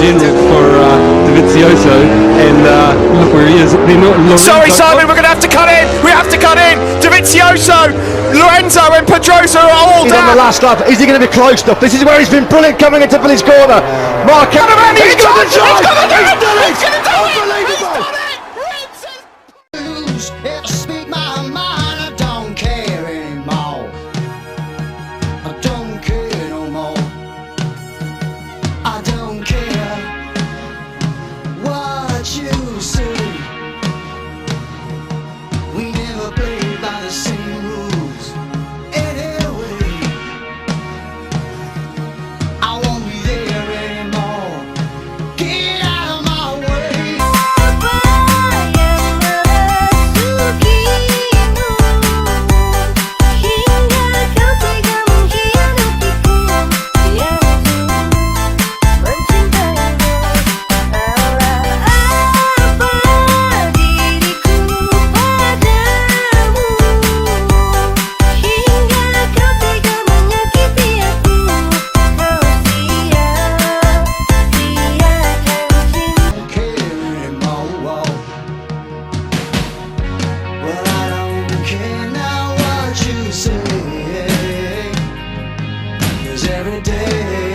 general for Davizioso, and look where he is. Sorry, Simon, we're going to have to cut in. We have to cut in. Davizioso, Lorenzo, and Pedrosa are all he's down. On the last lap. Is he going to be close enough? This is where he's been brilliant coming into Billy's corner. Mark He's got it. He's going to do it. Unbelievable. Speak my mind, I don't care anymore. I don't care no more. I don't care what you say. We never played by the same rules. Anyway, I won't be there anymore. Get out of my way. Every day